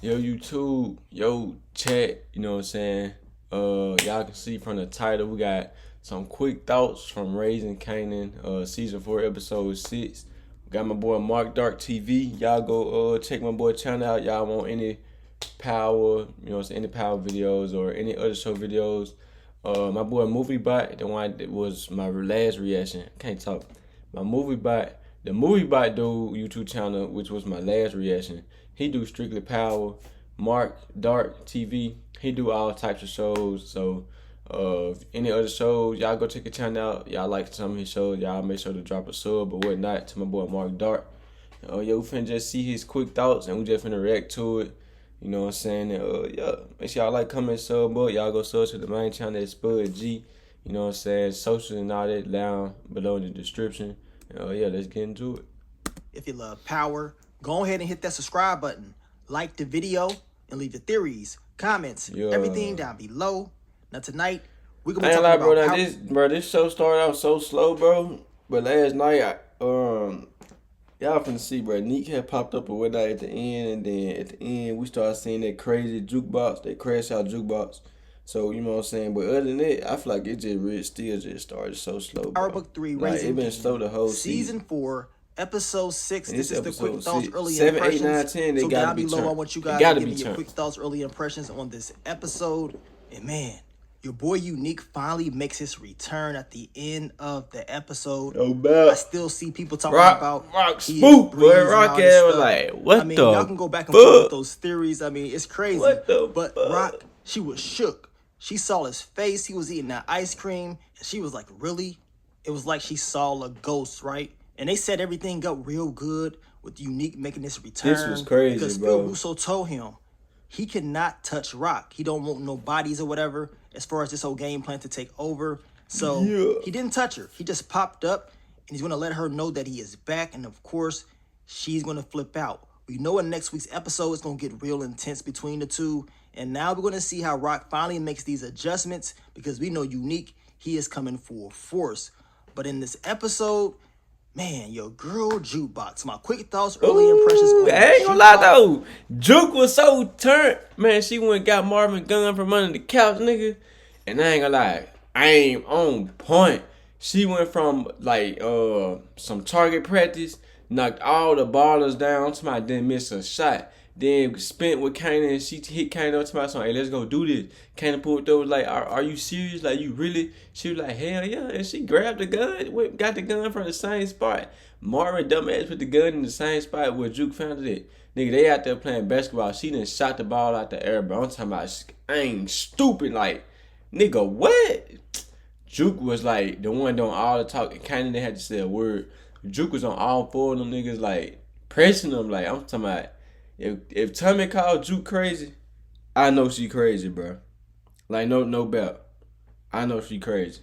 Yo, YouTube, yo, chat, you know what I'm saying? Y'all can see from the title, we got some quick thoughts from Raising Kanan, season 4, episode 6. We got my boy Mark Dark TV. Y'all go check my boy channel out. Y'all want any power, you know, any power videos or any other show videos. My boy Movie Bot, the one that was my last reaction. Can't talk. My Movie Bot, the Movie Bot dude YouTube channel, which was my last reaction. He do strictly power. Mark Dark TV, he do all types of shows. So any other shows, y'all go check his channel out. Y'all like some of his shows, y'all make sure to drop a sub or whatnot to my boy Mark Dark. Yo, we finna just see his quick thoughts and we just finna react to it. You know what I'm saying? And, yeah, make sure y'all like, comment, sub, but y'all go sub to the main channel at Spud G. You know what I'm saying? Social and all that down below in the description. Yeah, let's get into it. If you love power, go ahead and hit that subscribe button, like the video, and leave your theories, comments, everything down below. Now tonight, we're gonna be talking about power. This show started out so slow, bro. But last night, y'all finna see, bro. Neek had popped up or whatnot at the end, and then at the end we started seeing that crazy jukebox, that crash out jukebox. So you know what I'm saying. But other than that, I feel like it just really still just started so slow, bro. Power Book 3, Raising it been slow the whole season 4. Episode 6. And this is the quick thoughts, early 7, impressions. 8, 9, 10, they so gotta down be below, turned. I want you guys to give me your quick thoughts, early impressions on this episode. And man, your boy Unique finally makes his return at the end of the episode. I still see people talking about Rock spook, boy. Rock was like, what the y'all can go back and forth with those theories. I mean, it's crazy. But Rock, she was shook. She saw his face. He was eating that ice cream. And she was like, really? It was like she saw a ghost, right? And they set everything up real good with Unique making this return. This was crazy, because bro. Phil Russo told him he cannot touch Rock. He don't want no bodies or whatever as far as this whole game plan to take over. So he didn't touch her. He just popped up and he's going to let her know that he is back. And of course, she's going to flip out. We know in next week's episode, it's going to get real intense between the two. And now we're going to see how Rock finally makes these adjustments because we know Unique, he is coming full force. But in this episode, man, your girl Jukebox. My quick thoughts, early impressions on I ain't gonna lie though. Juke was so turned. Man, she went and got Marvin gun from under the couch, nigga. And I ain't gonna lie, I ain't on point. She went from like some target practice, knocked all the ballers down, somebody didn't miss a shot. Then spent with Kanan, she hit Kanan up to my son, hey, let's go do this. Kanan pulled through, like, are you serious? Like, you really? She was like, hell yeah. And she grabbed the gun, got the gun from the same spot. Marvin dumbass put the gun in the same spot where Juke found it. Nigga, they out there playing basketball. She done shot the ball out the air, bro. I'm talking about, I ain't stupid. Like, nigga, what? Juke was like the one doing all the talking. Kanan didn't have to say a word. Juke was on all four of them niggas, like, pressing them. Like, I'm talking about, if Tommy called Juke crazy, I know she crazy, bro. Like, no doubt. I know she crazy.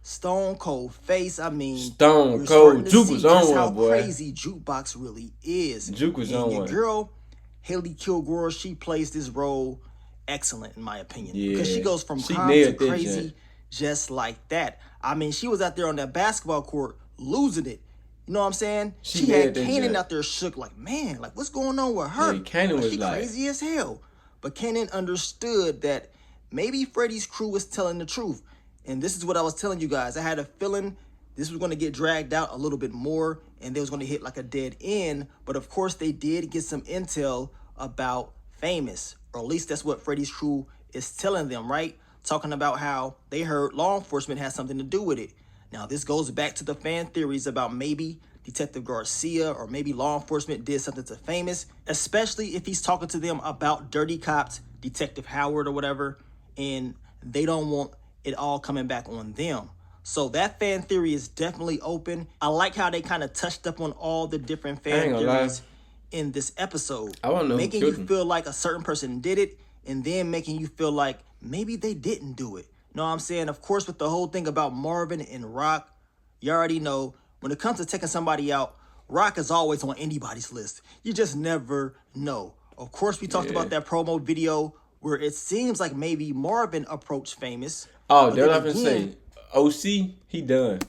Stone cold face. I mean, Stone cold. Juke was on one, boy. How crazy Jukebox really is. Juke was on your one. Girl, Haley Kilgore, she plays this role excellent in my opinion. Yeah. Because she goes from calm to crazy just like that. I mean, she was out there on that basketball court losing it. You know what I'm saying? She had Kanan out there shook like, man, like what's going on with her? Yeah, Kanan was like crazy as hell. But Kanan understood that maybe Freddie's crew was telling the truth. And this is what I was telling you guys. I had a feeling this was going to get dragged out a little bit more and they was going to hit like a dead end. But of course they did get some intel about Famous, or at least that's what Freddie's crew is telling them, right? Talking about how they heard law enforcement has something to do with it. Now, this goes back to the fan theories about maybe Detective Garcia or maybe law enforcement did something to Famous, especially if he's talking to them about dirty cops, Detective Howard or whatever, and they don't want it all coming back on them. So that fan theory is definitely open. I like how they kind of touched up on all the different fan theories in this episode. I want to know making you feel like a certain person did it and then making you feel like maybe they didn't do it. Know what I'm saying? Of course, with the whole thing about Marvin and Rock, you already know when it comes to taking somebody out, Rock is always on anybody's list. You just never know. Of course, we talked about that promo video where it seems like maybe Marvin approached Famous. Oh, that's what I'm gonna say. OC, he done.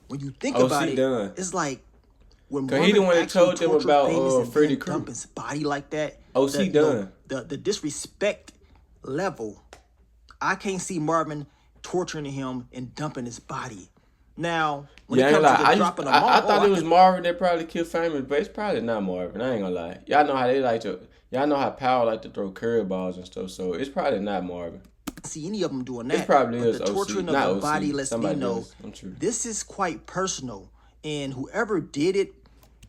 When you think about it, it's like when Marvin he the one that told them about Famous Freddie dump his body like that, OC done. The disrespect level. I can't see Marvin torturing him and dumping his body. Now, when Yeah, it I ain't gonna comes to lie. the dropping of I mom, thought it was Marvin that probably killed Famous, but it's probably not Marvin. I ain't gonna lie. Y'all know how they like to. Y'all know how Power like to throw curveballs and stuff. So it's probably not Marvin. see any of them doing It that. probably But is the OC, torturing of not the OC. body lets me Somebody know else. I'm true. this is quite personal. And whoever did it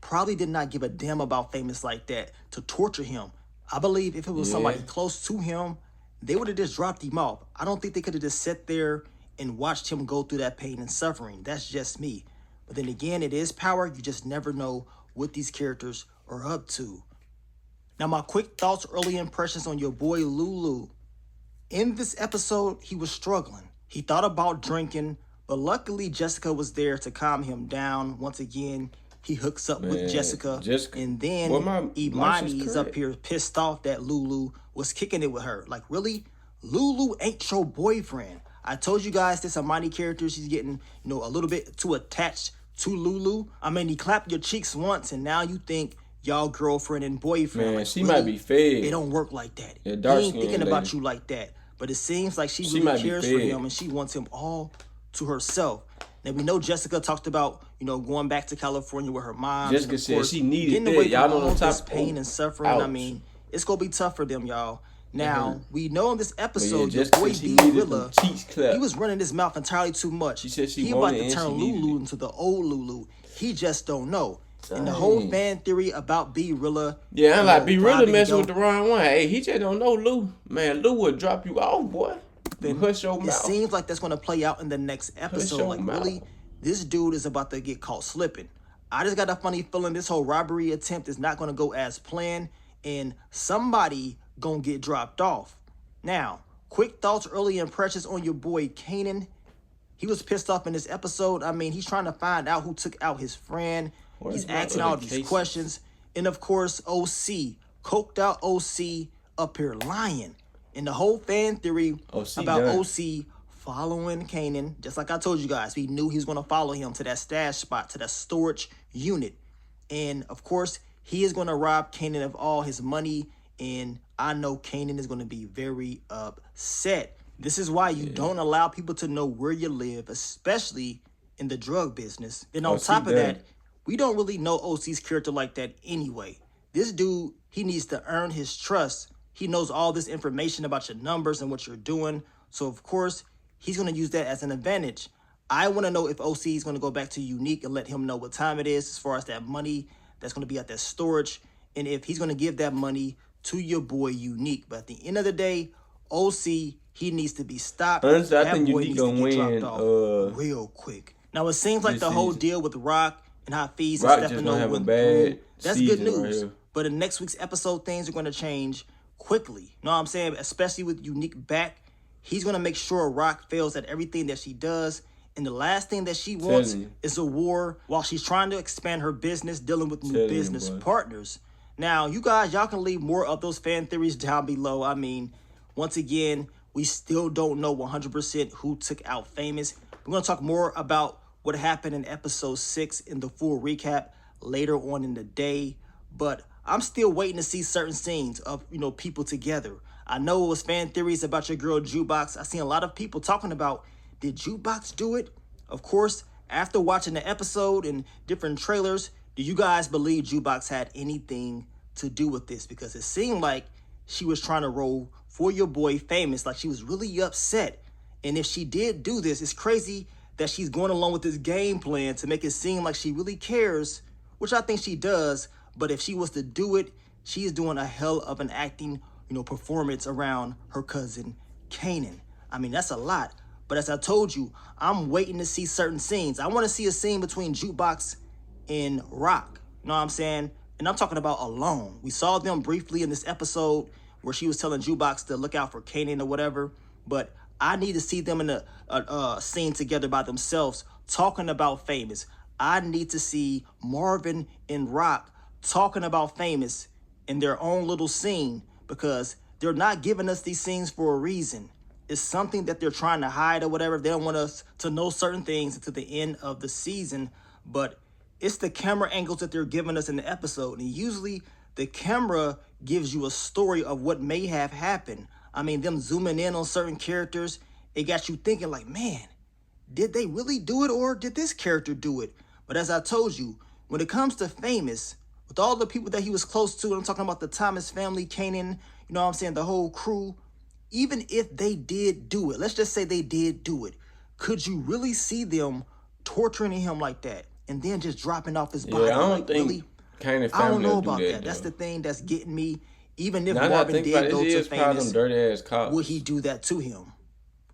probably did not give a damn about Famous like that to torture him. I believe if it was somebody Yeah. close to him, they would have just dropped him off. I don't think they could have just sat there and watched him go through that pain and suffering. That's just me. But then again, it is Power. You just never know what these characters are up to. Now, my quick thoughts, early impressions on your boy Lulu. In this episode, he was struggling. He thought about drinking, but luckily Jessica was there to calm him down. Once again, he hooks up with Jessica. And then Imani is up here pissed off that Lulu was kicking it with her. Like, really? Lulu ain't your boyfriend. I told you guys this Imani character, she's getting, a little bit too attached to Lulu. I mean, he clapped your cheeks once, and now you think y'all girlfriend and boyfriend. Man, like, she really, might be fed. It don't work like that. Yeah, he dark ain't thinking skin about lady. you like that. But it seems like she She really might be cares for fed. him, and she wants him all to herself. Now, we know Jessica talked about, going back to California with her mom. Jessica and of said course, she needed getting that. away Y'all from know all on top- this pain and suffering. I ouch. mean, it's going to be tough for them, y'all. Now, we know in this episode, Jessica your boy said she B. needed Willa, them cheeks clapped. he was running his mouth entirely too much. She said she he about wanted to it and turn she needed Lulu it. into the old Lulu. He just don't know. And the whole Dang. fan theory about B. Rilla. Yeah, I'm like, be really robbing messing dope. with the wrong one. Hey, he just don't know Lou. Man, Lou would drop you off, boy. You hush your It mouth. seems like that's going to play out in the next episode. your Like, mouth. really, this dude is about to get caught slipping. I just got a funny feeling this whole robbery attempt is not going to go as planned, and somebody going to get dropped off. Now, quick thoughts, early impressions on your boy Kanan. He was pissed off in this episode. I mean, he's trying to find out who took out his friend. Where's He's my asking other all these cases? questions. And of course, OC, coked out OC up here lying. And the whole fan theory OC about done. OC following Kanan, just like I told you guys, we knew he was going to follow him to that stash spot, to that storage unit. And of course, he is going to rob Kanan of all his money. And I know Kanan is going to be very upset. This is why you don't allow people to know where you live, especially in the drug business. Then on OC top of done. that, we don't really know OC's character like that anyway. This dude, he needs to earn his trust. He knows all this information about your numbers and what you're doing. So, of course, he's going to use that as an advantage. I want to know if OC is going to go back to Unique and let him know what time it is as far as that money that's going to be at that storage. And if he's going to give that money to your boy Unique. But at the end of the day, OC, he needs to be stopped. Honestly, I That think boy Unique needs to gonna get win, dropped off real quick. Now, it seems like this the whole season. deal with Rock and Hafiz Rock and just gonna Stefano have a went bad through, that's good season right news. here. But in next week's episode, things are going to change quickly. You know what I'm saying? Especially with Unique back. He's going to make sure Rock fails at everything that she does. And the last thing that she wants you. is a war while she's trying to expand her business, dealing with new Telling you, business boy. partners. Now, you guys, y'all can leave more of those fan theories down below. I mean, once again, we still don't know 100% who took out Famous. We're going to talk more about what happened in episode 6 in the full recap later on in the day. But I'm still waiting to see certain scenes of, people together. I know it was fan theories about your girl Jukebox. I seen a lot of people talking about, did Jukebox do it? Of course, after watching the episode and different trailers, do you guys believe Jukebox had anything to do with this? Because it seemed like she was trying to roll for your boy Famous, like she was really upset. And if she did do this, it's crazy that she's going along with this game plan to make it seem like she really cares, which I think she does. But if she was to do it, she is doing a hell of an acting, performance around her cousin Kanan. I mean, that's a lot. But as I told you, I'm waiting to see certain scenes. I want to see a scene between Jukebox and Rock. You know what I'm saying? And I'm talking about alone. We saw them briefly in this episode where she was telling Jukebox to look out for Kanan or whatever. But I need to see them in a scene together by themselves talking about Famous. I need to see Marvin and Rock talking about Famous in their own little scene, because they're not giving us these scenes for a reason. It's something that they're trying to hide or whatever. They don't want us to know certain things until the end of the season, but it's the camera angles that they're giving us in the episode. And usually the camera gives you a story of what may have happened. I mean, them zooming in on certain characters, it got you thinking like, man, did they really do it or did this character do it? But as I told you, when it comes to Famous, with all the people that he was close to, and I'm talking about the Thomas family, Kanan, you know what I'm saying, the whole crew, even if they did do it, let's just say they did do it, could you really see them torturing him like that and then just dropping off his body? Yeah, I don't like, think really? Kanan I don't family know will do about that. that. That's Though. the thing that's getting me. Even if Now that I Marvin think about did it, go it to is probably Famous, them dirty ass cops. would he do that to him?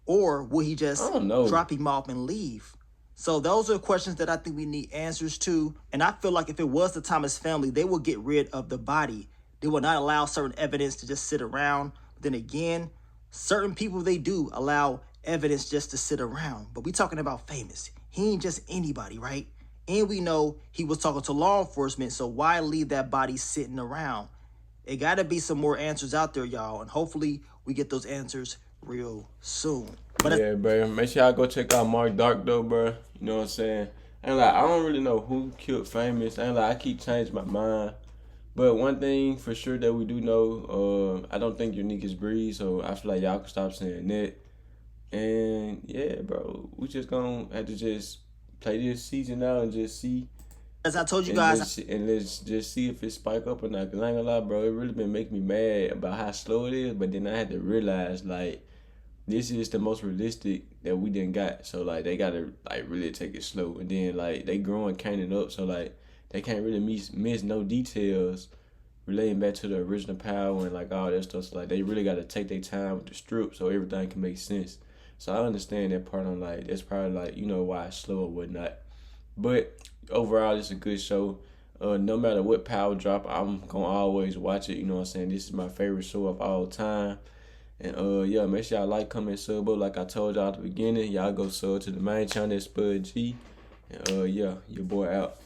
Or will he just I don't know. drop him off and leave? So those are questions that I think we need answers to. And I feel like if it was the Thomas family, they will get rid of the body. They will not allow certain evidence to just sit around. But then again, certain people, they do allow evidence just to sit around. But we talking about Famous. He ain't just anybody, right? And we know he was talking to law enforcement, so why leave that body sitting around? It got to be some more answers out there, y'all. And hopefully we get those answers real soon. But yeah, bro. Make sure y'all go check out Mark Dark, though, bro. You know what I'm saying? And like, I don't really know who killed Famous. And like, I keep changing my mind. But one thing for sure that we do know, I don't think Unique is Breeze, so I feel like y'all can stop saying that. And yeah, bro, we just gonna have to just play this season out and just see. as I told you And guys, let's just see if it spike up or not. Cause I ain't gonna lie, bro, it really been making me mad about how slow it is. But then I had to realize, like, this is the most realistic that we didn't got. So like they gotta like really take it slow. And then like they growing Kanan up, so like they can't really miss no details relating back to the original power and like all that stuff. So like they really gotta take their time with the strip so everything can make sense. So I understand that part. I'm like, that's probably like, you know, why it's slow or whatnot. But overall, it's a good show. No matter what power drop, I'm gonna always watch it. You know what I'm saying? This is my favorite show of all time. And yeah, make sure y'all like, comment, sub up. Like I told y'all at the beginning, y'all go sub to the main channel, Spud G. And yeah, your boy out.